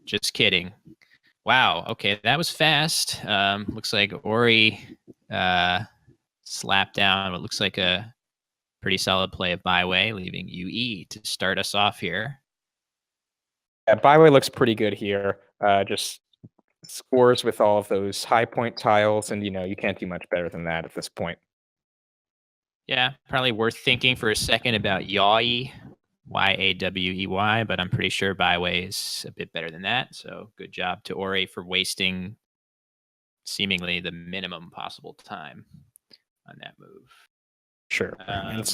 Just kidding. Wow. Okay, that was fast. Looks like Orry slapped down what looks like a pretty solid play of Byway, leaving UE to start us off here. Yeah, Byway looks pretty good here. Just scores with all of those high point tiles, and you can't do much better than that at this point. Yeah, probably worth thinking for a second about Yawey, Yawey, but I'm pretty sure Byway is a bit better than that. So good job to Orry for wasting seemingly the minimum possible time on that move. Sure. And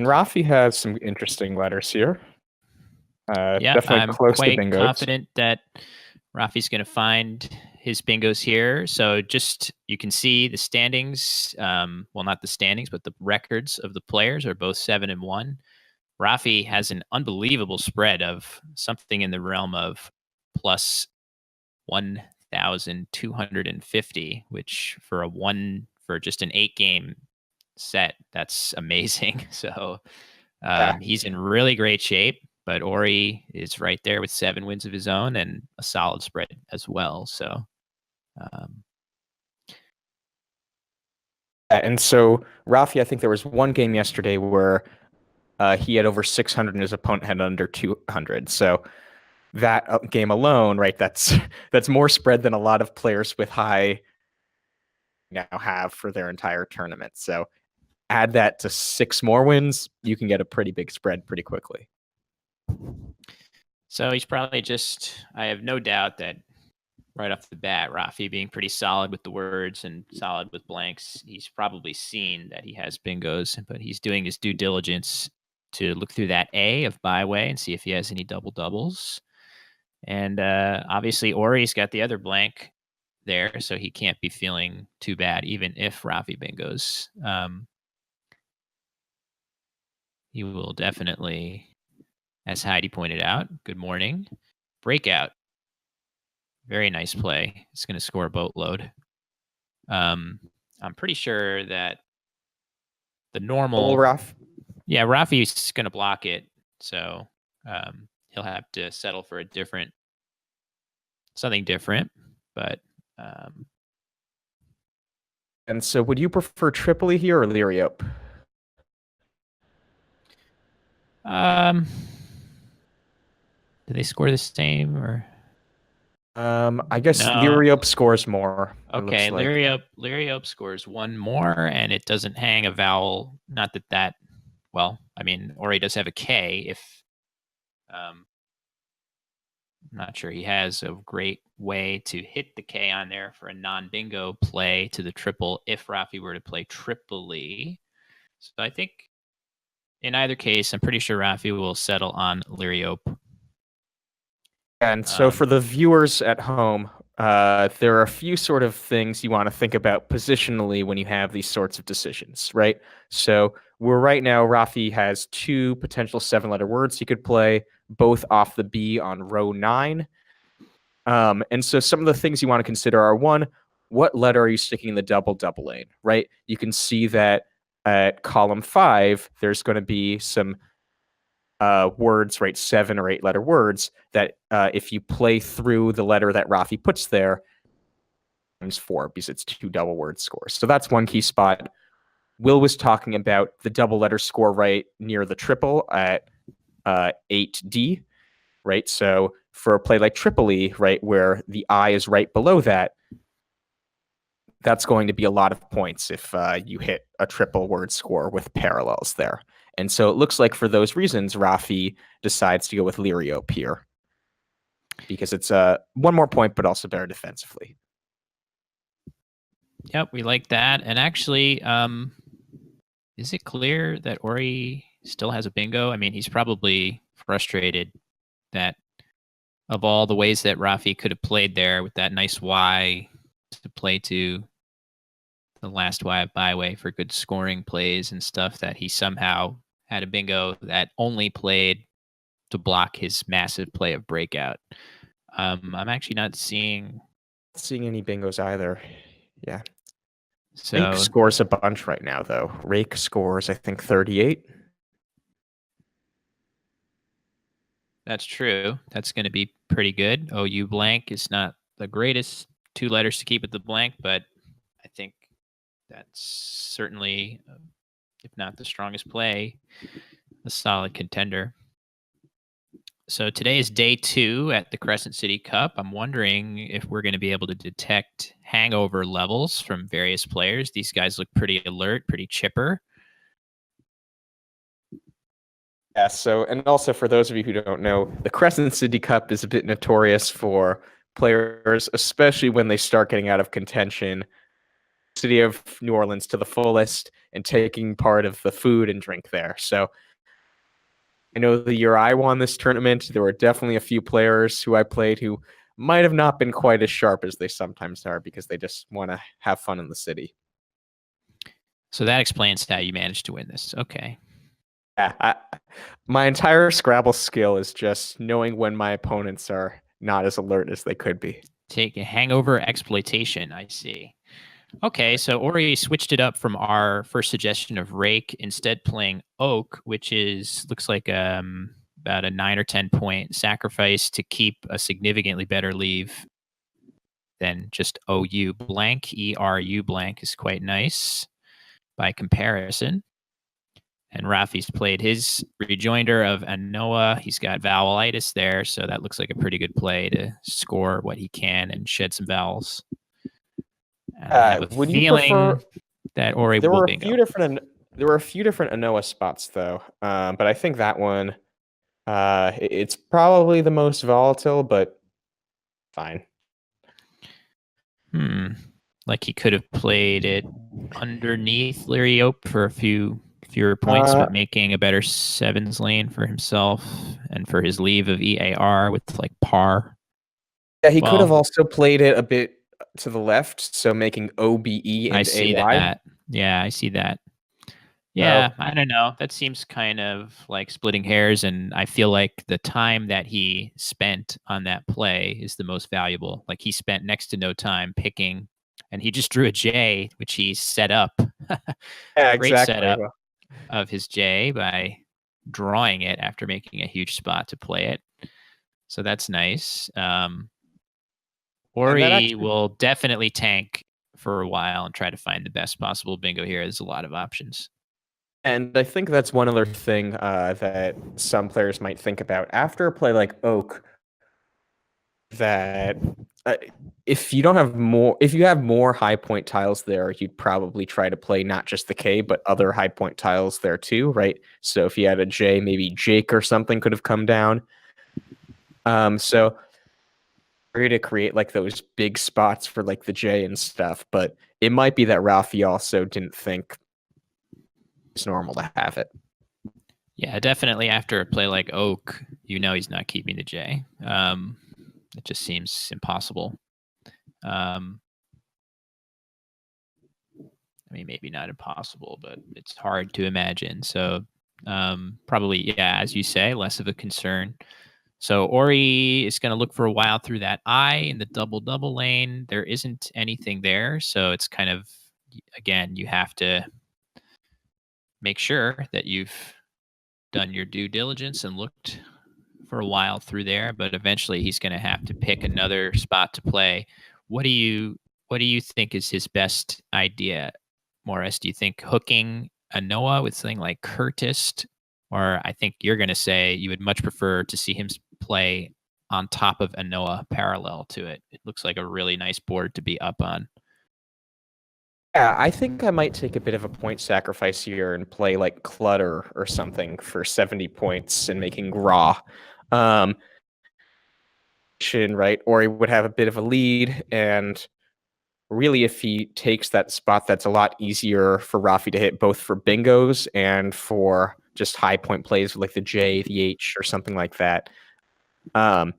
Rafi has some interesting letters here. Yeah, Definitely I'm close to quite bingos. confident that Rafi's going to find his bingos here. So just you can see the standings. Well, not the standings, but the records of the players are both 7-1. Rafi has an unbelievable spread of something in the realm of plus 1,250, which for just an 8-game set, that's amazing. So he's in really great shape. But Orry is right there with 7 wins of his own and a solid spread as well. So, and so Rafi, I think there was one game yesterday where he had over 600 and his opponent had under 200. So that game alone, right? That's more spread than a lot of players with high now have for their entire tournament. So add that to 6 more wins, you can get a pretty big spread pretty quickly. So he's probably I have no doubt that right off the bat, Rafi being pretty solid with the words and solid with blanks, he's probably seen that he has bingos, but he's doing his due diligence to look through that A of Byway and see if he has any double doubles. And obviously, Orry's got the other blank there, so he can't be feeling too bad, even if Rafi bingos. He will definitely, as Heidi pointed out, good morning, breakout. Very nice play. It's going to score a boatload. I'm pretty sure that the normal. Yeah, Rafi's going to block it, so he'll have to settle for something different. But and so, would you prefer Tripoli here or Liriope? Do they score the same or? I guess no. Liriope scores more. Okay, like. Liriope scores 1 more, and it doesn't hang a vowel. Not that. Well, I mean, Orry does have a K. I'm not sure he has a great way to hit the K on there for a non-bingo play to the triple if Rafi were to play Tripoli. So I think in either case, I'm pretty sure Rafi will settle on Liriope. And so for the viewers at home, there are a few sort of things you want to think about positionally when you have these sorts of decisions, right? So right now, Rafi has 2 potential 7-letter words he could play, both off the B on row 9. And so some of the things you want to consider are, 1, what letter are you sticking in the double lane, right? You can see that at column 5, there's going to be some words, right, 7 or 8-letter words that if you play through the letter that Rafi puts there, times 4 because it's 2 double word scores. So that's one key spot. Will was talking about the double letter score right near the triple at 8D, right? So for a play like Tripoli, right, where the I is right below that, that's going to be a lot of points if you hit a triple word score with parallels there. And so it looks like for those reasons, Rafi decides to go with Liriope here because it's 1 more point, but also better defensively. Yep, we like that. And actually, is it clear that Orry still has a bingo? I mean, he's probably frustrated that of all the ways that Rafi could have played there with that nice Y to play to the last Y of Byway for good scoring plays and stuff, that he somehow had a bingo that only played to block his massive play of breakout. I'm actually not seeing any bingos either. Yeah. So Rake scores a bunch right now, though. Rake scores, I think, 38. That's true. That's going to be pretty good. OU blank is not the greatest 2 letters to keep at the blank, but I think that's certainly, if not the strongest play, a solid contender. So today is day 2 at the Crescent City Cup. I'm wondering if we're going to be able to detect hangover levels from various players. These guys look pretty alert, pretty chipper. Yeah, so, and also for those of you who don't know, the Crescent City Cup is a bit notorious for players, especially when they start getting out of contention, city of New Orleans to the fullest and taking part of the food and drink there. So I know the year I won this tournament, there were definitely a few players who I played who might have not been quite as sharp as they sometimes are because they just want to have fun in the city. So that explains how you managed to win this. Okay. Yeah, my entire Scrabble skill is just knowing when my opponents are not as alert as they could be. Take a hangover exploitation, I see. Okay, so Orry switched it up from our first suggestion of rake, instead playing oak, which looks like about a 9 or 10 point sacrifice to keep a significantly better leave than just OU blank. ERU blank is quite nice by comparison. And Rafi's played his rejoinder of a NOLA. He's got vowelitis there, so that looks like a pretty good play to score what he can and shed some vowels. And I have a feeling that Orry will bingo. There were a few different Anoa spots though, but I think that one, it's probably the most volatile, but fine. Like he could have played it underneath Larry Ope for a fewer points, but making a better sevens lane for himself and for his leave of EAR with like par. Yeah, he could have also played it a bit to the left, so making OBE and I see AY. that. Yeah, I see that. Yeah, I don't know. That seems kind of like splitting hairs, and I feel like the time that he spent on that play is the most valuable. Like he spent next to no time picking, and he just drew a J, which he set up. Yeah, Great exactly. setup of his J by drawing it after making a huge spot to play it. So that's nice. Orry will definitely tank for a while and try to find the best possible bingo here. There's a lot of options. And I think that's one other thing that some players might think about after a play like Oak, that if you have more high point tiles there, you'd probably try to play not just the K, but other high point tiles there too, right? So if you had a J, maybe Jake or something could have come down. So to create like those big spots for like the J and stuff, but it might be that Rafi also didn't think it's normal to have it. Yeah, definitely after a play like Oak, he's not keeping the J. It just seems impossible. I mean, maybe not impossible, but it's hard to imagine. So probably, yeah, as you say, less of a concern. So Orry is going to look for a while through that I in the double lane. There isn't anything there. So it's kind of, again, you have to make sure that you've done your due diligence and looked for a while through there, but eventually he's going to have to pick another spot to play. What do you think is his best idea, Morris? Do you think hooking a Noah with something like Curtis, or I think you're going to say you would much prefer to see him play on top of a Noah parallel to it? It looks like a really nice board to be up on. Yeah, I think I might take a bit of a point sacrifice here and play like Clutter or something for 70 points and making Raw. Right? Or he would have a bit of a lead. And really, if he takes that spot, that's a lot easier for Rafi to hit, both for bingos and for just high point plays with like the J, the H, or something like that. I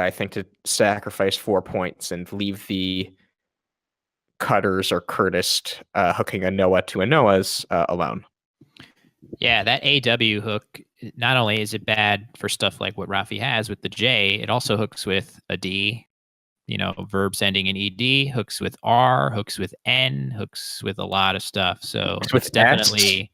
think to sacrifice 4 points and leave the Cutters or Curtis hooking a Noah to a Noah's alone. Yeah, that AW hook, not only is it bad for stuff like what Rafi has with the J, it also hooks with a D, verbs ending in ED, hooks with R, hooks with N, hooks with a lot of stuff. So it's definitely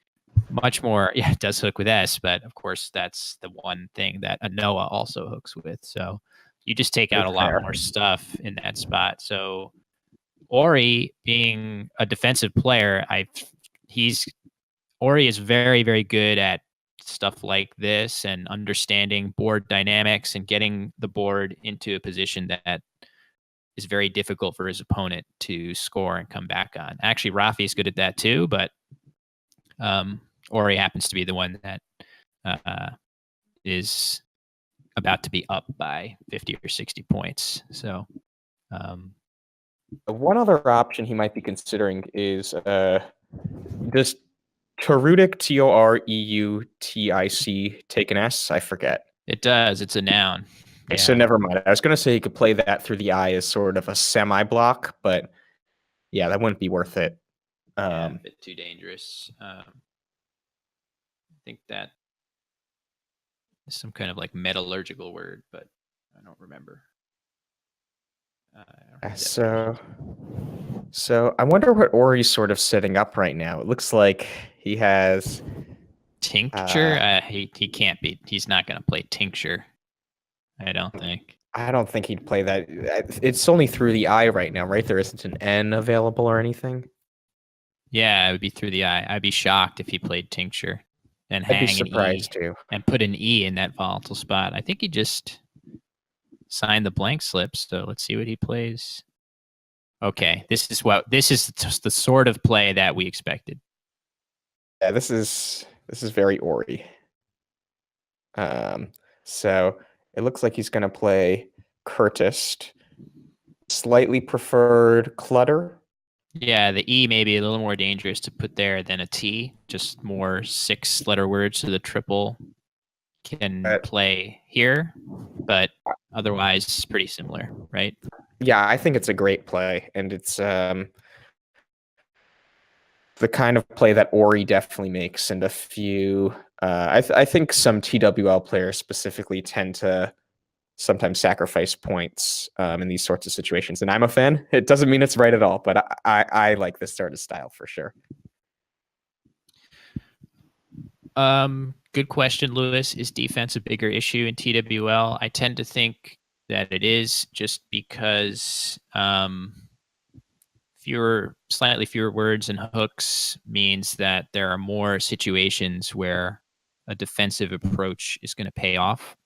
much more. Yeah, it does hook with S, but of course that's the one thing that a NOLA also hooks with. So you just take out a lot Fair. more stuff in that spot. So Orry, being a defensive player, Orry is very, very good at stuff like this and understanding board dynamics and getting the board into a position that is very difficult for his opponent to score and come back on. Actually, Rafi is good at that too, but Orry happens to be the one that is about to be up by 50 or 60 points. So, one other option he might be considering is just Toreutic, Toreutic, take an S. I forget. it does. It's a noun. Yeah. So never mind. I was going to say he could play that through the I as sort of a semi-block, but yeah, that wouldn't be worth it. A bit too dangerous. I think that is some kind of like metallurgical word, but I don't remember. So I wonder what Orry's sort of setting up right now. It looks like he has tincture. He can't be. He's not going to play tincture. I don't think. I don't think he'd play that. It's only through the I right now, right? There isn't an N available or anything. Yeah, it would be through the I. I'd be shocked if he played tincture and hang I'd be surprised an E too. and put an E in that volatile spot. I think he just signed the blank slips. So let's see what he plays. Okay, this is just the sort of play that we expected. Yeah, this is very Orry. So it looks like he's going to play Curtis. Slightly preferred clutter. Yeah, the E may be a little more dangerous to put there than a T. Just more 6-letter words, so the triple can play here, but otherwise it's pretty similar, right? Yeah, I think it's a great play, and it's the kind of play that Orry definitely makes, and a few. I think some TWL players specifically tend to sometimes sacrifice points in these sorts of situations, and I'm a fan. It doesn't mean it's right at all, but I like this sort of style for sure. Good question, Lewis. Is defense a bigger issue in TWL? I tend to think that it is, just because slightly fewer words and hooks means that there are more situations where a defensive approach is going to pay off.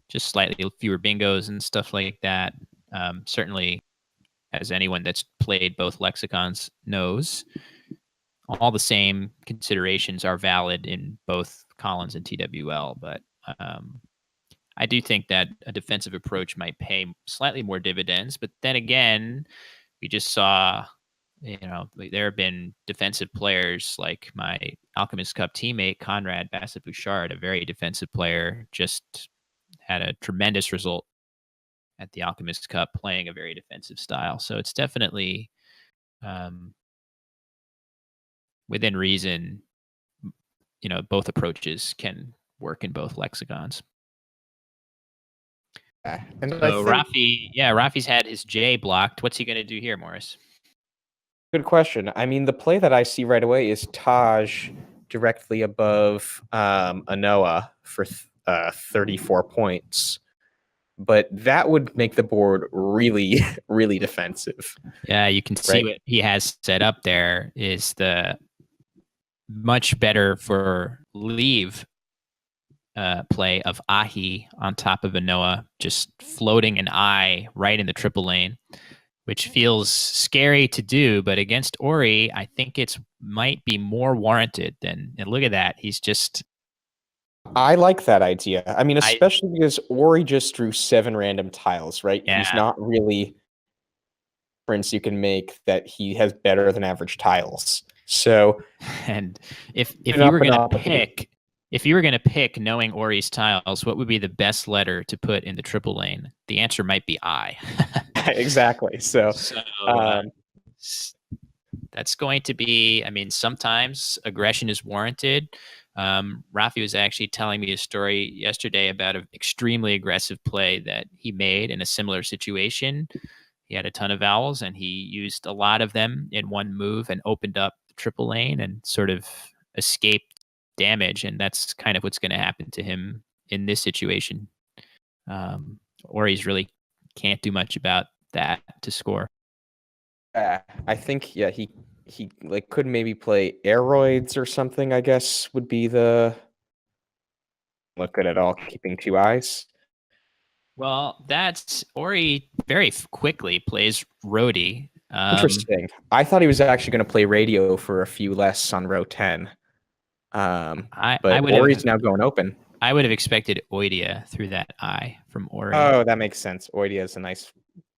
Just slightly fewer bingos and stuff like that. Certainly, as anyone that's played both lexicons knows, all the same considerations are valid in both Collins and TWL, but I do think that a defensive approach might pay slightly more dividends. But then again, we just saw, there have been defensive players like my Alchemist Cup teammate, Conrad Bassett-Bouchard, a very defensive player, just had a tremendous result at the Alchemist Cup playing a very defensive style. So it's definitely within reason, both approaches can work in both lexicons. And so Rafi's had his J blocked. What's he going to do here, Morris? Good question. I mean, the play that I see right away is Taj directly above Anoa for 34 points. But that would make the board really, really defensive. Yeah, you can see what he has set up there is the much better for leave play of Ahi on top of Anoa, just floating an I right in the triple lane, which feels scary to do, but against Orry, I think it's might be more warranted than. And look at that, he's just. I like that idea. I mean, especially because Orry just drew 7 random tiles, right? Yeah. He's not really difference you can make that he has better than average tiles. So, and if you were going to pick knowing Orry's tiles, what would be the best letter to put in the triple lane? The answer might be I. Exactly. So that's going to be, sometimes aggression is warranted. Rafi was actually telling me a story yesterday about an extremely aggressive play that he made in a similar situation. He had a ton of vowels and he used a lot of them in one move and opened up the triple lane and sort of escape damage, and that's kind of what's going to happen to him in this situation. Or he's really can't do much about that to score. I think he like could maybe play aeroids or something. I guess would be the look good at all keeping two eyes. Well, that's Orry very quickly plays roadie. Interesting. I thought he was actually going to play radio for a few less on row 10. I But would Orry's now going open. I would have expected Oidia through that eye from Orry. Oh, that makes sense. Oidia is a nice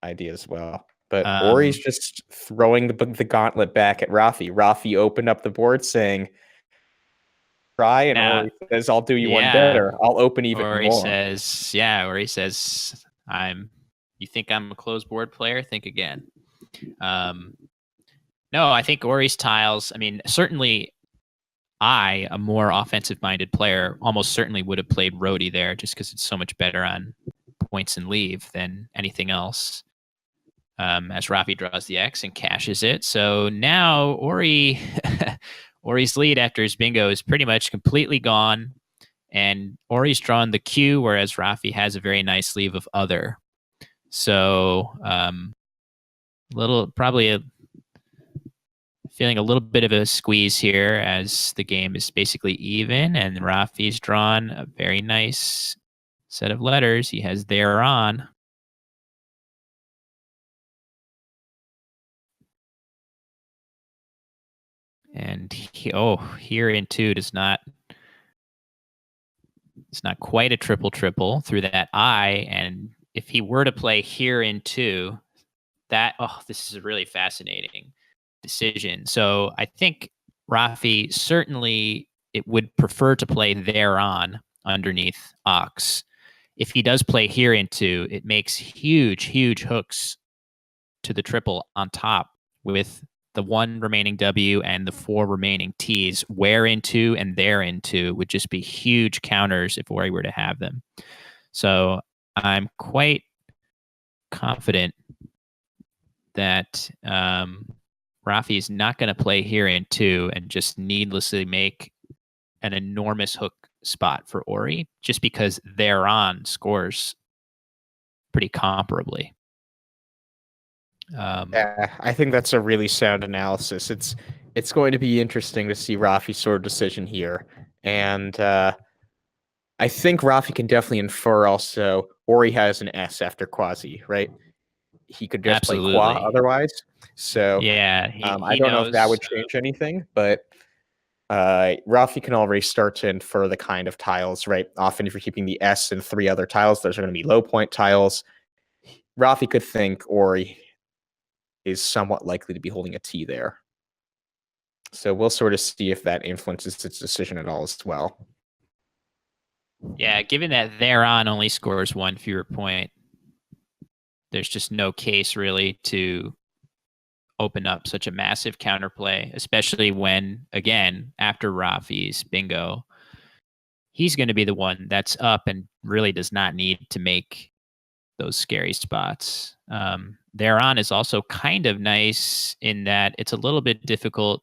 idea as well. But Orry's just throwing the gauntlet back at Rafi. Rafi opened up the board saying, try, and Orry says, I'll do you one better. I'll open even more. Orry says, you think I'm a closed board player? Think again. No, I think Orry's tiles, I mean, certainly a more offensive-minded player, almost certainly would have played roadie there just because it's so much better on points and leave than anything else. As Rafi draws the X and cashes it. So now Orry's lead after his bingo is pretty much completely gone. And Orry's drawn the Q, whereas Rafi has a very nice sleeve of other. So feeling a little bit of a squeeze here as the game is basically even, and Rafi's drawn a very nice set of letters. He has there on. And here in two does not. It's not quite a triple through that I. And if he were to play here in two, this is a really fascinating decision. So I think Rafi certainly it would prefer to play there on underneath Ox. If he does play here in two, it makes huge hooks to the triple on top with the one remaining W and the four remaining T's. Where into and there into would just be huge counters if Orry were to have them. So I'm quite confident that Rafi is not going to play here in two and just needlessly make an enormous hook spot for Orry, just because thereon scores pretty comparably. Yeah, I think that's a really sound analysis. It's going to be interesting to see Rafi's sort of decision here. And I think Rafi can definitely infer also Orry has an S after Quasi, right? He could just play Qua otherwise. So yeah, I don't know if that would change anything, but Rafi can already start to infer the kind of tiles, right? Often if you're keeping the S and three other tiles, those are going to be low point tiles. Rafi could think Orry is somewhat likely to be holding a T there. So we'll sort of see if that influences its decision at all as well. Yeah, given that thereon only scores one fewer point, there's just no case really to open up such a massive counterplay, especially when, again, after Rafi's bingo, he's going to be the one that's up and really does not need to make those scary spots. Thereon is also kind of nice in that it's a little bit difficult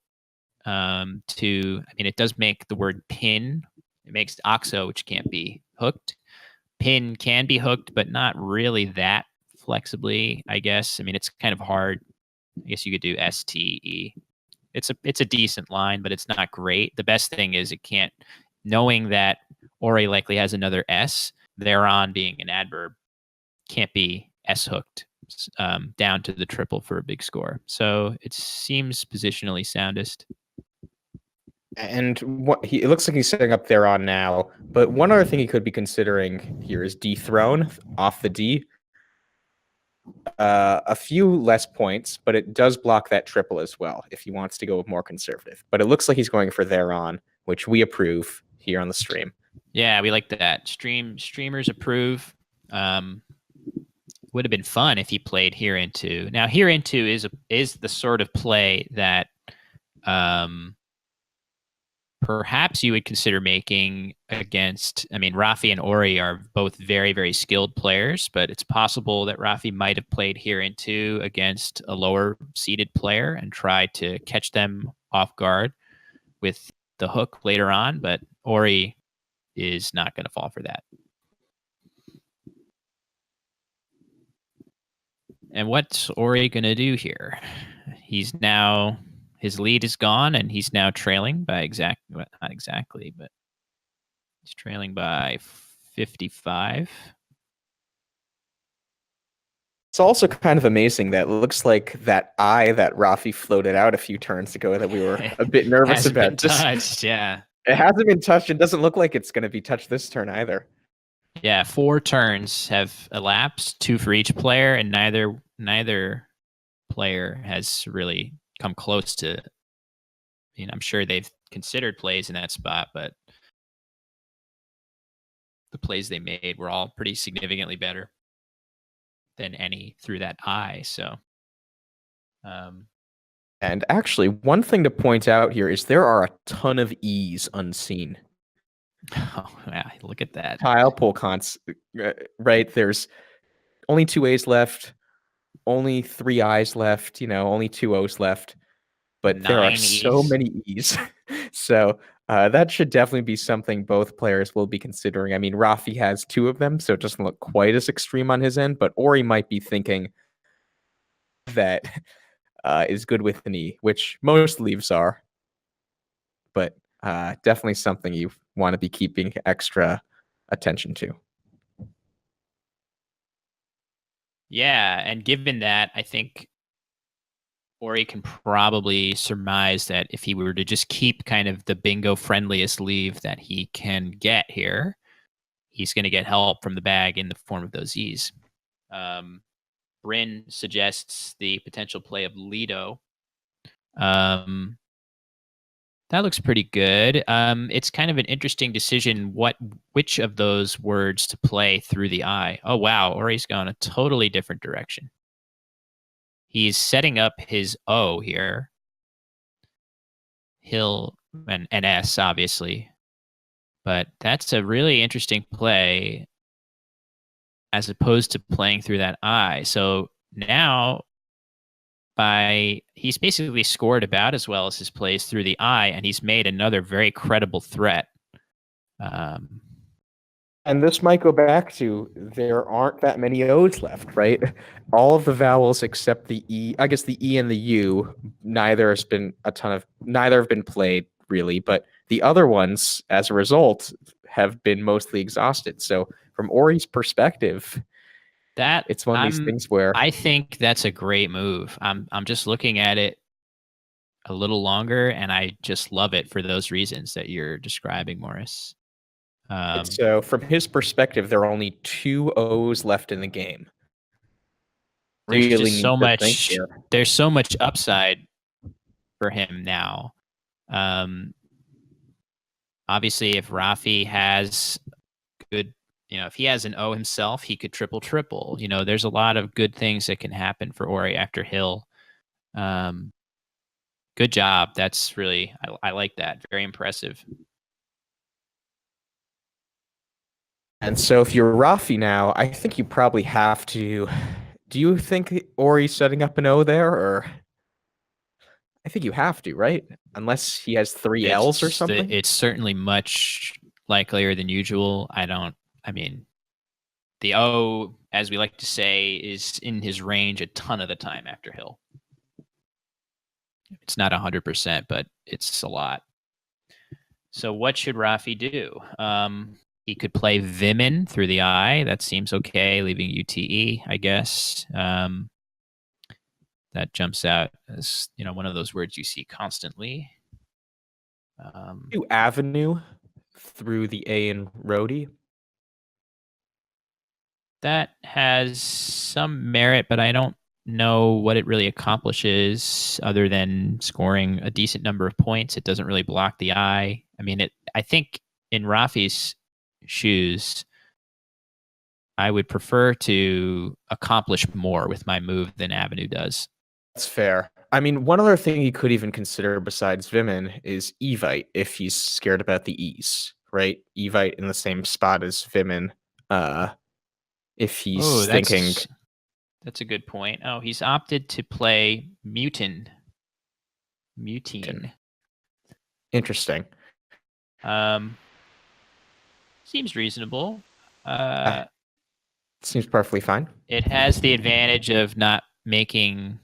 it does make the word pin. It makes OXO, which can't be hooked. Pin can be hooked, but not really that flexibly, I guess. I mean, it's kind of hard. I guess you could do STE. It's a decent line, but it's not great. The best thing is it can't, knowing that Orry likely has another S, thereon being an adverb, can't be S hooked down to the triple for a big score. So it seems positionally soundest. And it looks like he's setting up thereon now. But one other thing he could be considering here is dethrone off the D. A few less points, but it does block that triple as well if he wants to go more conservative. But it looks like he's going for thereon, which we approve here on the stream. Yeah, we like that. Streamers approve. Would have been fun if he played here into. Now here into is the sort of play that perhaps you would consider making against, I mean, Rafi and Orry are both very, very skilled players, but it's possible that Rafi might have played here into against a lower seeded player and tried to catch them off guard with the hook later on, but Orry is not going to fall for that. And what's Orry going to do here? He's now, his lead is gone, and he's now trailing by not exactly, but he's trailing by 55. It's also kind of amazing that it looks like that eye that Rafi floated out a few turns ago that we were a bit nervous Hasn't about. been touched, yeah. It hasn't been touched. It doesn't look like it's going to be touched this turn either. Yeah, 4 turns have elapsed, 2 for each player, and neither player has really come close to. I mean, I'm sure they've considered plays in that spot, but the plays they made were all pretty significantly better than any through that eye. So, and actually, one thing to point out here is there are a ton of E's unseen. oh yeah, look at that. Tile pull cons, right? There's only 2 A's left, only 3 I's left, only 2 O's left, but there are 9 so E's. many E's. So that should definitely be something both players will be considering. I mean, Rafi has 2 of them, so it doesn't look quite as extreme on his end, but Orry might be thinking that is good with an E, which most leaves are, but definitely something you want to be keeping extra attention to. Yeah, and given that, I think Orry can probably surmise that if he were to just keep kind of the bingo friendliest leave that he can get here, he's going to get help from the bag in the form of those E's. Bryn suggests the potential play of Lido. That looks pretty good. It's kind of an interesting decision which of those words to play through the eye. Oh, wow. Orry's gone a totally different direction. He's setting up his O here. Hill and S, obviously. But that's a really interesting play as opposed to playing through that I. So now he's basically scored about as well as his plays through the I, and he's made another very credible threat. And this might go back to there aren't that many O's left, right? All of the vowels except the E, I guess the E and the U, neither have been played really, but the other ones, as a result, have been mostly exhausted. So from Orry's perspective, it's one of these things where I think that's a great move. I'm just looking at it a little longer, and I just love it for those reasons that you're describing, Morris. So from his perspective, there are only 2 O's left in the game. There's just so much. There's so much upside for him now. Obviously, if Rafi has good, if he has an O himself, he could triple. There's a lot of good things that can happen for Orry after Hill. Good job. That's really, I like that. Very impressive. And so if you're Rafi now, I think you probably have to. Do you think Orry's setting up an O there, or? I think you have to, right? Unless he has 3 L's or something. It's certainly much likelier than usual. The O, as we like to say, is in his range a ton of the time after Hill. It's not 100%, but it's a lot. So what should Rafi do? He could play Vimin through the I. That seems okay, leaving UTE, I guess. That jumps out as one of those words you see constantly. Do Avenue through the A in Rhodey. That has some merit, but I don't know what it really accomplishes other than scoring a decent number of points. It doesn't really block the I. I think in Rafi's shoes, I would prefer to accomplish more with my move than Avenue does. That's fair. I mean, one other thing he could even consider besides Vimin is Evite if he's scared about the E's, right? Evite in the same spot as Vimin. If Oh, he's thinking that's a good point. Oh, he's opted to play Mutin. Mutine. Interesting. Seems reasonable. Seems perfectly fine. It has the advantage of not making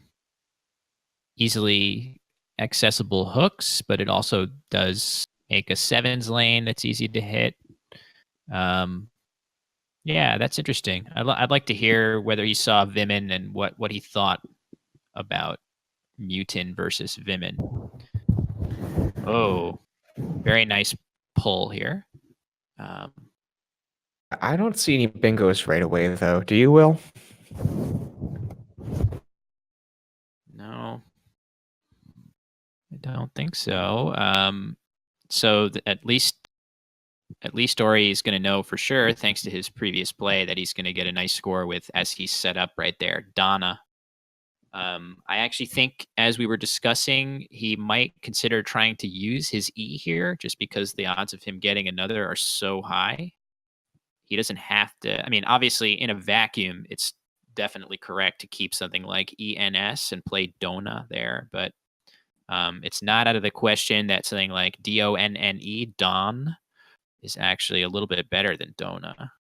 easily accessible hooks, but it also does make a sevens lane that's easy to hit. Yeah, that's interesting. I'd like to hear whether he saw Vimin and what he thought about Mutin versus Vimin. Oh, very nice pull here. I don't see any bingos right away, though. Do you, Will? No, I don't think so. So at least Orry is going to know for sure, thanks to his previous play, that he's going to get a nice score with as he's set up right there, Donna. I actually think, as we were discussing, he might consider trying to use his E here, just because the odds of him getting another are so high. He doesn't have to. I mean, obviously, in a vacuum, it's definitely correct to keep something like ENS and play Dona there, but it's not out of the question that something like DONNE, Don, is actually a little bit better than Dona.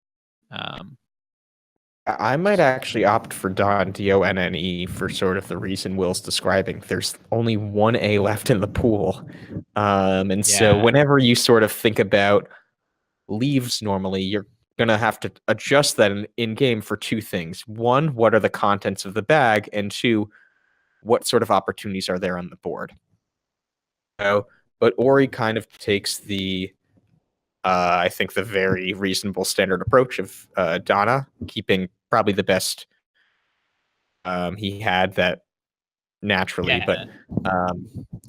I might actually opt for Don, DONNE, for sort of the reason Will's describing. There's only one A left in the pool. So whenever you sort of think about leaves normally, you're going to have to adjust that in game for two things. One, what are the contents of the bag? And two, what sort of opportunities are there on the board? So, but Orry kind of takes the I think the very reasonable standard approach of Donna, keeping probably the best he had that naturally. Yeah, but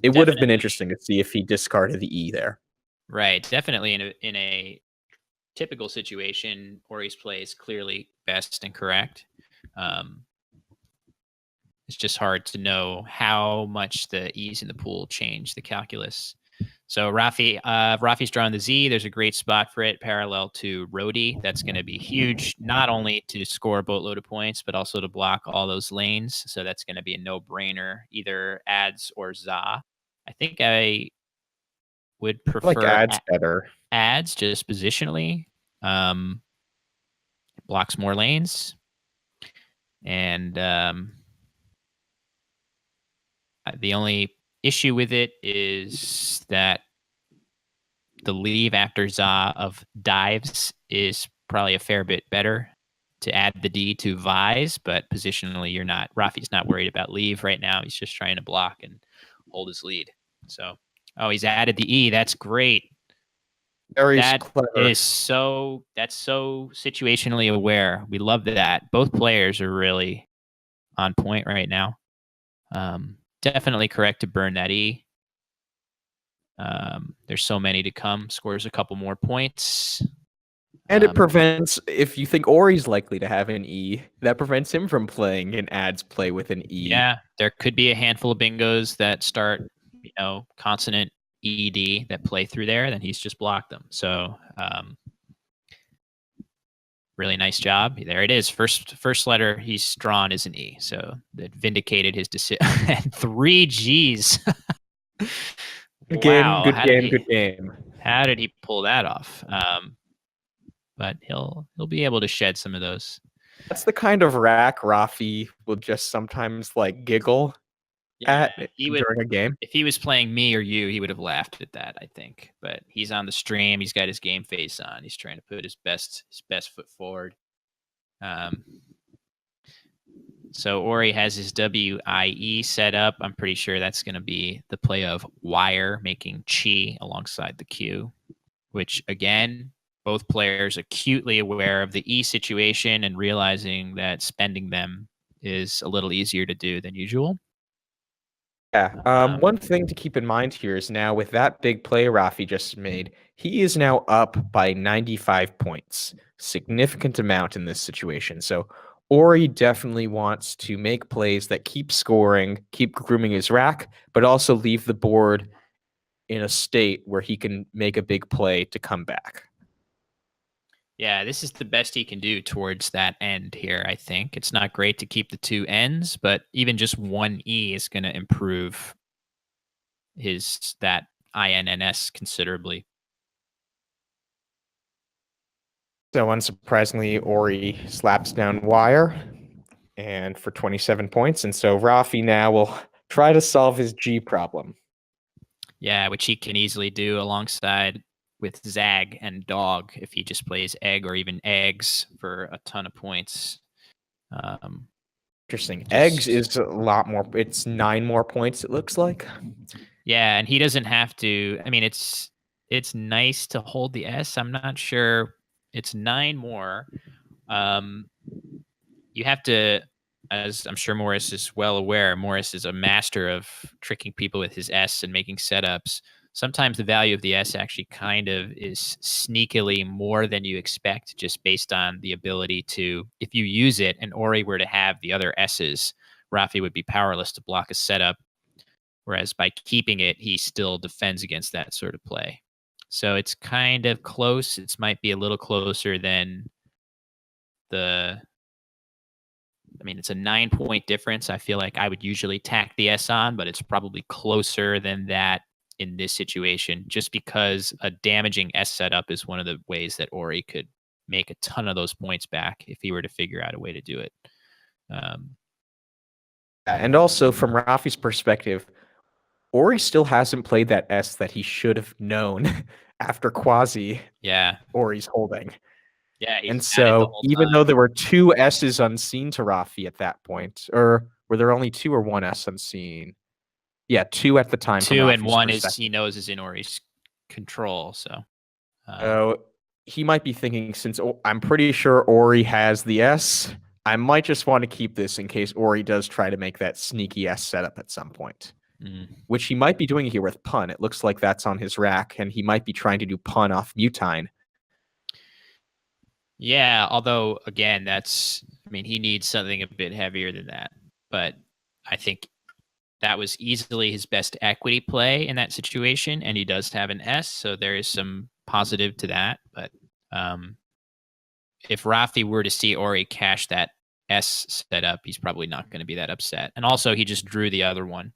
it would have been interesting to see if he discarded the E there. Right. Definitely in a typical situation, Orry's play is clearly best and correct. It's just hard to know how much the E's in the pool change the calculus. So Rafi's drawing the Z. There's a great spot for it, parallel to Rhodey. That's going to be huge, not only to score a boatload of points, but also to block all those lanes. So that's going to be a no-brainer, either ads or za. I think I would prefer like ads better. Ads just positionally. Blocks more lanes. And the only issue with it is that the leave after za of dives is probably a fair bit better to add the D to Vise, but positionally Rafi's not worried about leave right now. He's just trying to block and hold his lead. So, he's added the E. That's great. Very That clever. that's so situationally aware. We love that. Both players are really on point right now. Definitely correct to burn that E. There's so many to come. Scores a couple more points. And it prevents, if you think Orry's likely to have an E, that prevents him from playing an ads play with an E. Yeah, there could be a handful of bingos that start, consonant ED that play through there, then he's just blocked them. So, really nice job. There it is. First letter he's drawn is an E. So that vindicated his decision. 3 Gs. Good game. How did he pull that off? But he'll be able to shed some of those. That's the kind of rack Rafi will just sometimes giggle at during a game. If he was playing me or you, he would have laughed at that, I think. But he's on the stream. He's got his game face on. He's trying to put his best foot forward. So Orry has his WIE set up. I'm pretty sure that's going to be the play of wire, making chi alongside the Q, which again, both players acutely aware of the E situation and realizing that spending them is a little easier to do than usual. Yeah. One thing to keep in mind here is now with that big play Rafi just made, he is now up by 95 points. Significant amount in this situation. So Orry definitely wants to make plays that keep scoring, keep grooming his rack, but also leave the board in a state where he can make a big play to come back. Yeah, this is the best he can do towards that end here, I think. It's not great to keep the two ends, but even just one E is going to improve that INNS considerably. So unsurprisingly, Orry slaps down wire and for 27 points. And so Rafi now will try to solve his G problem. Yeah, which he can easily do alongside with Zag and Dog if he just plays Egg or even Eggs for a ton of points. Interesting. Eggs is a lot more. It's 9 more points, it looks like. Yeah, and he doesn't have to. I mean, it's nice to hold the S. I'm not sure. It's 9 more. You have to, as I'm sure Morris is well aware, Morris is a master of tricking people with his S and making setups. Sometimes the value of the S actually kind of is sneakily more than you expect, just based on the ability to, if you use it and Orry were to have the other S's, Rafi would be powerless to block a setup. Whereas by keeping it, he still defends against that sort of play. So it's kind of close. It might be a little closer than it's a 9-point difference. I feel like I would usually tack the S on, but it's probably closer than that in this situation, just because a damaging S setup is one of the ways that Orry could make a ton of those points back if he were to figure out a way to do it. And also from Rafi's perspective, Orry still hasn't played that S that he should have known after Quasi. Yeah. Orry's holding. Yeah. And so even though there were 2 S's unseen to Rafi at that point, or were there only 2 or 1 S unseen? Yeah, 2 at the time. 2 and 1 is he knows is in Orry's control. So he might be thinking, since I'm pretty sure Orry has the S, I might just want to keep this in case Orry does try to make that sneaky S setup at some point. Which he might be doing here with Pun. It looks like that's on his rack, and he might be trying to do Pun off Mutine. Yeah, although, again, he needs something a bit heavier than that. But I think that was easily his best equity play in that situation, and he does have an S, so there is some positive to that. But if Rafi were to see Orry cash that S setup, he's probably not going to be that upset. And also, he just drew the other one.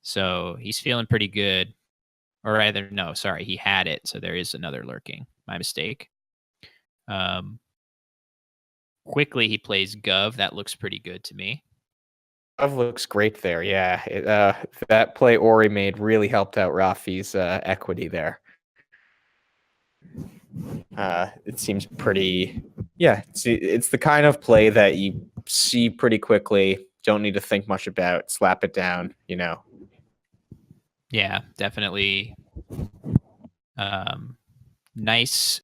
So he's feeling pretty good. Or rather, no, sorry, he had it. So there is another lurking. My mistake. Quickly, he plays Gov. That looks pretty good to me. Gov looks great there. Yeah, that play Orry made really helped out Rafi's equity there. It seems pretty. Yeah, it's the kind of play that you see pretty quickly. Don't need to think much about. Slap it down. Yeah, definitely. Nice.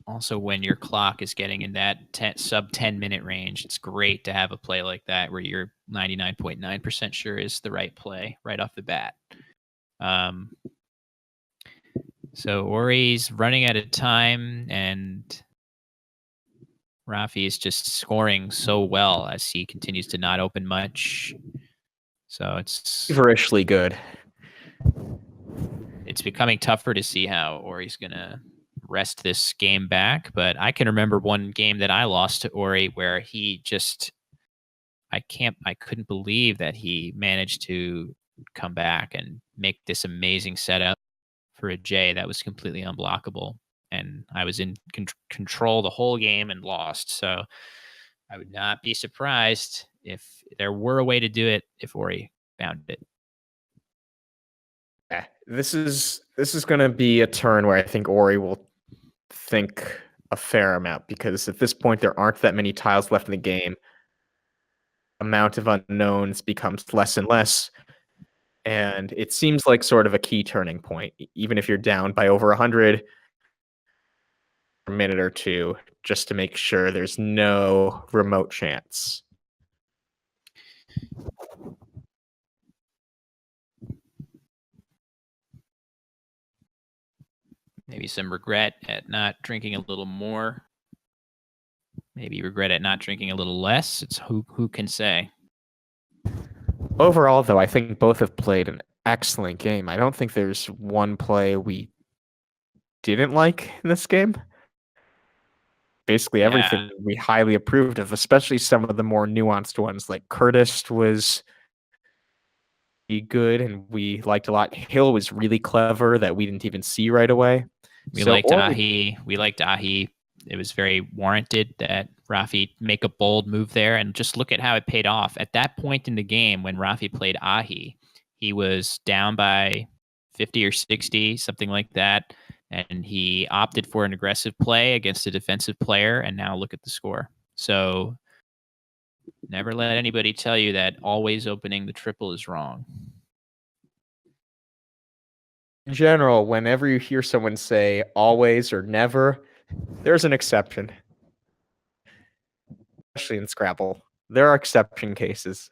Also, when your clock is getting in that sub 10-minute range, it's great to have a play like that where you're 99.9% sure is the right play right off the bat. So Orry's running out of time, and Rafi is just scoring so well as he continues to not open much. So it's feverishly good. It's becoming tougher to see how Orry's going to wrest this game back. But I can remember one game that I lost to Orry where he just, I couldn't believe that he managed to come back and make this amazing setup for a J that was completely unblockable. And I was in control the whole game and lost. So I would not be surprised if there were a way to do it if Orry found it. Yeah, this is going to be a turn where I think Orry will think a fair amount, because at this point there aren't that many tiles left in the game. Amount of unknowns becomes less and less, and it seems like sort of a key turning point. Even if you're down by over 100, a minute or two, just to make sure there's no remote chance. Maybe some regret at not drinking a little more. maybe regret it not drinking a little less. It's who can say. Overall, though, I think both have played an excellent game. I don't think there's one play we didn't like in this game. Basically, Yeah, everything we highly approved of, especially some of the more nuanced ones. Like Curtis was good and we liked a lot. Hill was really clever that we didn't even see right away. we So liked Orry, Ahi. We liked Ahi. It was very warranted that Rafi make a bold move there, and just look at how it paid off. At that point in the game, when Rafi played Ahi, he was down by 50 or 60, something like that, and he opted for an aggressive play against a defensive player. And now look at the score. So never let anybody tell you that always opening the triple is wrong. in general, whenever you hear someone say always or never, there's an exception. Especially in Scrabble. There are exception cases.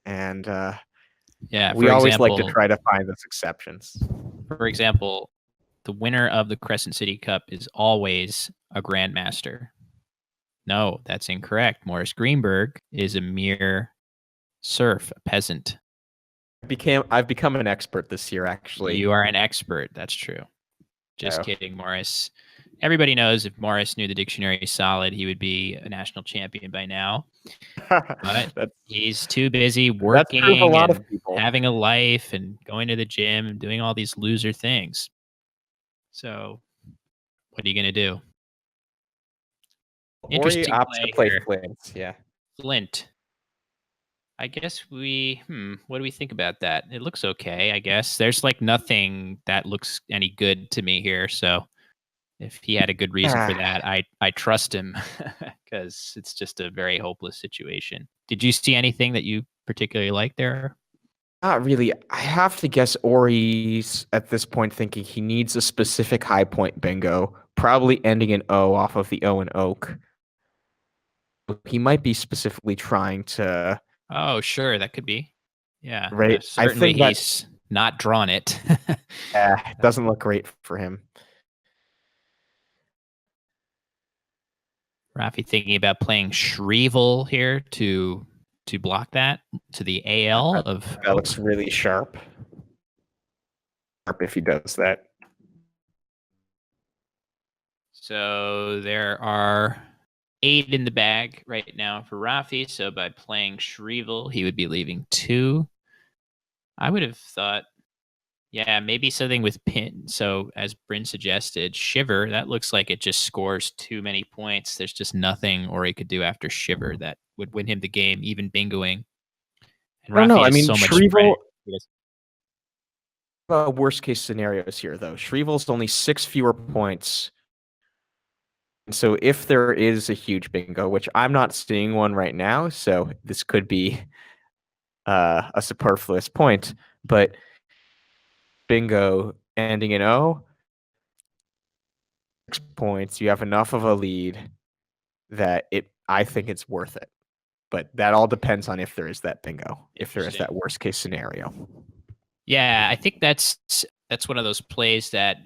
And Yeah, we always like to try to find those exceptions. For example, the winner of the Crescent City Cup is always a grandmaster. No, that's incorrect. Morris Greenberg is a mere serf, a peasant. I've become an expert this year, actually. You are an expert. That's true. Just kidding, Morris. Everybody knows if Morris knew the dictionary solid, he would be a national champion by now. But he's too busy working and having a life and going to the gym and doing all these loser things. So what are you going to do? Orry opts to play Flint. Yeah. Flint. I guess what do we think about that? It looks okay, I guess. There's like nothing that looks any good to me here. So if he had a good reason for that, I trust him because it's just a very hopeless situation. Did you see anything that you particularly liked there? Not really. I have to guess Orry's at this point thinking he needs a specific high point bingo, probably ending in O off of the O and Oak. He might be specifically trying to. Oh, sure, that could be. Yeah, right. Certainly, he's not drawn it. Yeah, it doesn't look great for him. Rafi thinking about playing Shrivel here to block that to the AL of. That looks really sharp. If he does that. So there are 8 in the bag right now for Rafi. So by playing Shrivel, he would be leaving 2. I would have thought, yeah, maybe something with pin. So as Bryn suggested, Shiver, that looks like it just scores too many points. There's just nothing Orry could do after Shiver that would win him the game, even bingoing. And Rafi has so much Shrivel. Worst case scenarios here, though. Shrivel's only 6 fewer points. So if there is a huge bingo, which I'm not seeing one right now, so this could be a superfluous point, but bingo ending in O, 6 points, you have enough of a lead that I think it's worth it. But that all depends on if there is that bingo, if there is that worst case scenario. Yeah, I think that's one of those plays that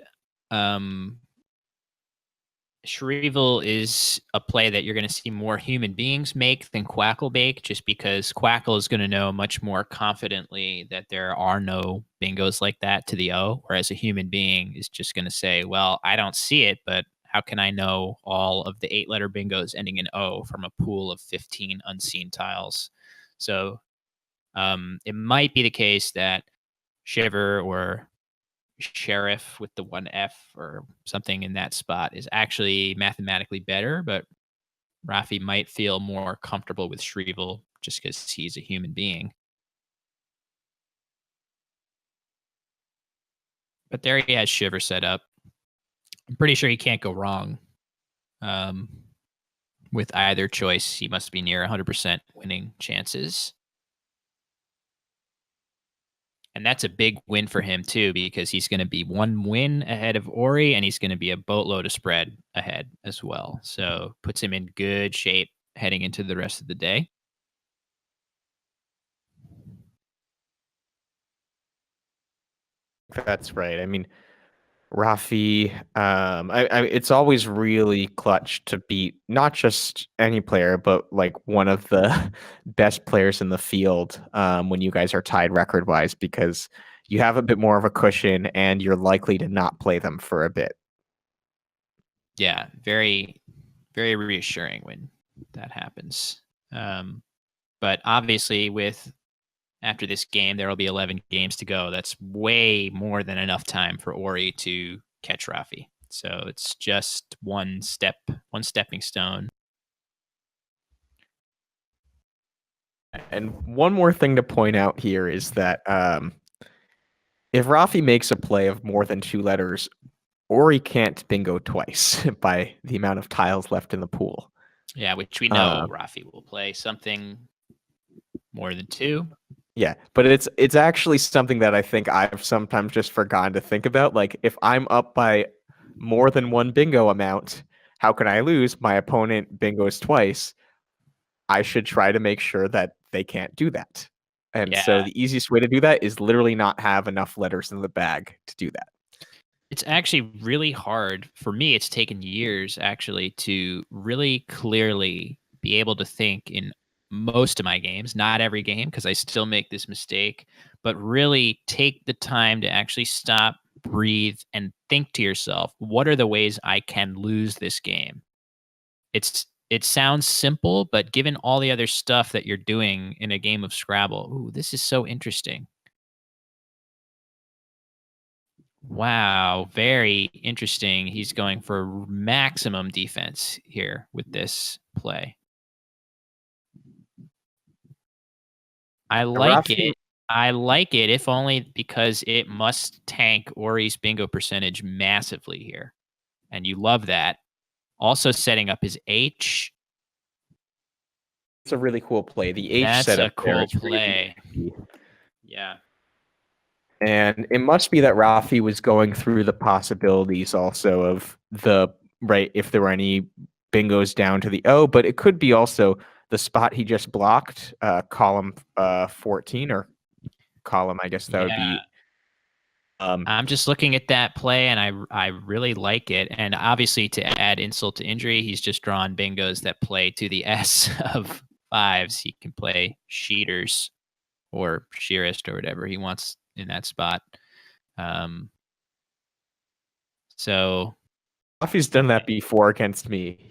Shrivel is a play that you're going to see more human beings make than Quackle make, just because Quackle is going to know much more confidently that there are no bingos like that to the O, whereas a human being is just going to say, well, I don't see it, but how can I know all of the 8-letter bingos ending in O from a pool of 15 unseen tiles? So it might be the case that Shiver or Sheriff with the 1F or something in that spot is actually mathematically better, but Rafi might feel more comfortable with Shrivel just because he's a human being. But there he has Shiver set up. I'm pretty sure he can't go wrong with either choice. He must be near 100% winning chances. And that's a big win for him, too, because he's going to be 1 win ahead of Orry, and he's going to be a boatload of spread ahead as well. So puts him in good shape heading into the rest of the day. That's right. I mean, Rafi, it's always really clutch to beat not just any player, but like one of the best players in the field when you guys are tied record wise, because you have a bit more of a cushion and you're likely to not play them for a bit. Yeah, very, very reassuring when that happens. But obviously, after this game, there will be 11 games to go. That's way more than enough time for Orry to catch Rafi. So it's just one stepping stone. And one more thing to point out here is that if Rafi makes a play of more than 2 letters, Orry can't bingo twice by the amount of tiles left in the pool. Yeah, which we know Rafi will play something more than 2. Yeah, but it's actually something that I think I've sometimes just forgotten to think about. Like, if I'm up by more than 1 bingo amount, how can I lose? My opponent bingos twice. I should try to make sure that they can't do that. And so Yeah. the easiest way to do that is literally not have enough letters in the bag to do that. It's actually really hard for me. It's taken years actually to really clearly be able to think in most of my games, not every game, because I still make this mistake, but really take the time to actually stop, breathe, and think to yourself, what are the ways I can lose this game? It sounds simple, but given all the other stuff that you're doing in a game of Scrabble, ooh, this is so interesting. Wow, very interesting. He's going for maximum defense here with this play. I like Rafi, it. I like it, if only because it must tank Ori's bingo percentage massively here. And you love that. Also setting up his H. it's a really cool play. The H That's a setup there cool is really play. nifty. Yeah. And it must be that Rafi was going through the possibilities also of if there were any bingos down to the O, but it could be also the spot he just blocked, column 14 or column, I guess that would Yeah. be. I'm just looking at that play and I really like it. And obviously, to add insult to injury, he's just drawn bingos that play to the S of 5s. He can play sheeters or sheerist or whatever he wants in that spot. Um, so Rafi's done that before against me.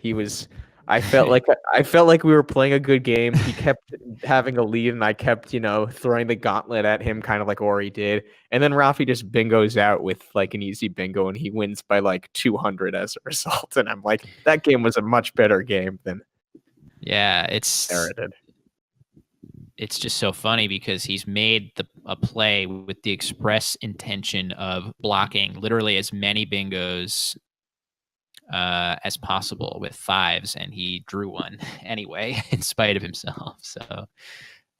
I felt like we were playing a good game. He kept having a lead, and I kept, throwing the gauntlet at him, kind of like Orry did. And then Rafi just bingos out with like an easy bingo, and he wins by like 200 as a result. And I'm like, that game was a much better game than yeah, merited. it's just so funny because he's made a play with the express intention of blocking literally as many bingos as possible with 5s, and he drew one anyway, in spite of himself. So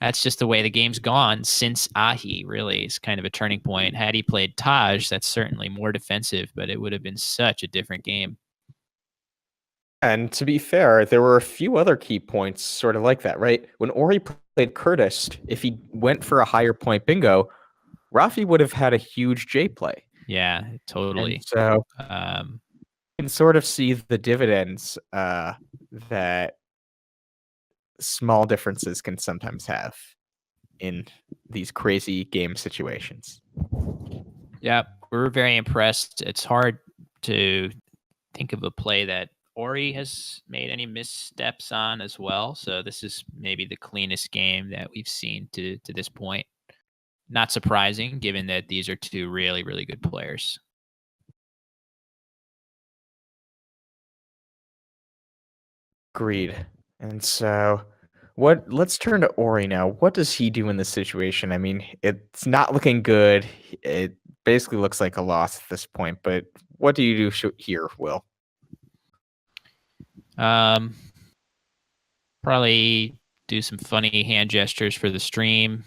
that's just the way the game's gone since Ahi. Really, is kind of a turning point. Had he played Taj, that's certainly more defensive, but it would have been such a different game. And to be fair, there were a few other key points sort of like that, right? When Orry played Curtis, if he went for a higher point bingo, Rafi would have had a huge J play. Yeah, And totally. so you can sort of see the dividends that small differences can sometimes have in these crazy game situations. Yeah, we're very impressed. It's hard to think of a play that Orry has made any missteps on as well. So this is maybe the cleanest game that we've seen to this point. Not surprising, given that these are two really, really good players. Agreed. And so let's turn to Ori now. What does he do in this situation? I mean, it's not looking good. It basically looks like a loss at this point, but what do you do here, Will? Probably do some funny hand gestures for the stream.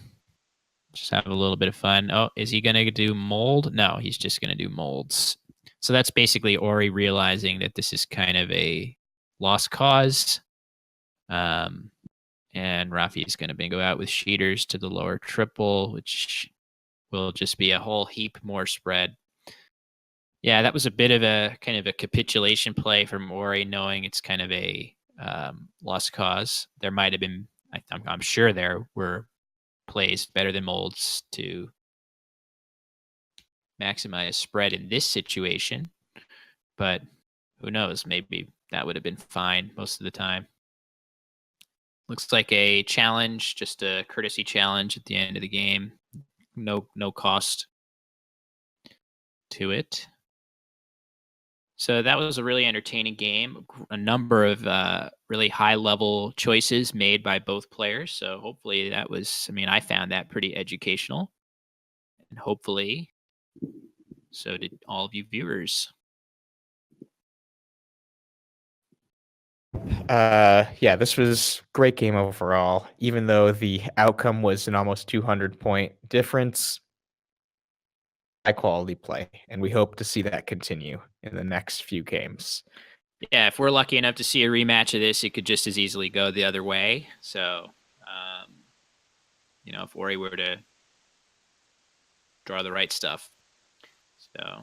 Just have a little bit of fun. Oh, is he going to do mold? No, he's just going to do molds. So that's basically Orry realizing that this is kind of a lost cause. And Rafi is going to bingo out with sheeters to the lower triple, which will just be a whole heap more spread. Yeah, that was a bit of a kind of a capitulation play from Orry, knowing it's kind of a lost cause. There might have been, I'm sure there were plays better than molds to maximize spread in this situation, but who knows? Maybe that would have been fine most of the time. Looks like a challenge, just a courtesy challenge at the end of the game. No cost to it. So that was a really entertaining game. A number of really high-level choices made by both players. So hopefully that was, I mean, I found that pretty educational. And hopefully so did all of you viewers. Yeah, this was great game overall. Even though the outcome was an almost 200-point difference, high quality play, and we hope to see that continue in the next few games. Yeah, if we're lucky enough to see a rematch of this, it could just as easily go the other way. So, if Orry were to draw the right stuff. So,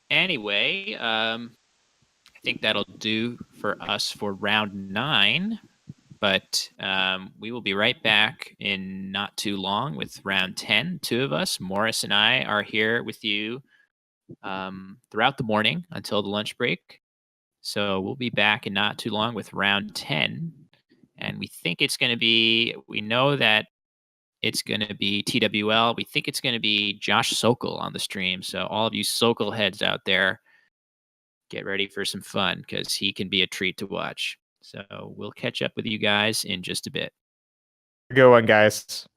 anyway, I think that'll do for us for round 9. But we will be right back in not too long with round 10. 2 of us, Morris and I, are here with you throughout the morning until the lunch break. So we'll be back in not too long with round 10. And we think it's going to be, we know that it's going to be TWL. We think it's going to be Josh Sokol on the stream. So all of you Sokol heads out there, get ready for some fun because he can be a treat to watch. So we'll catch up with you guys in just a bit. Good one, guys.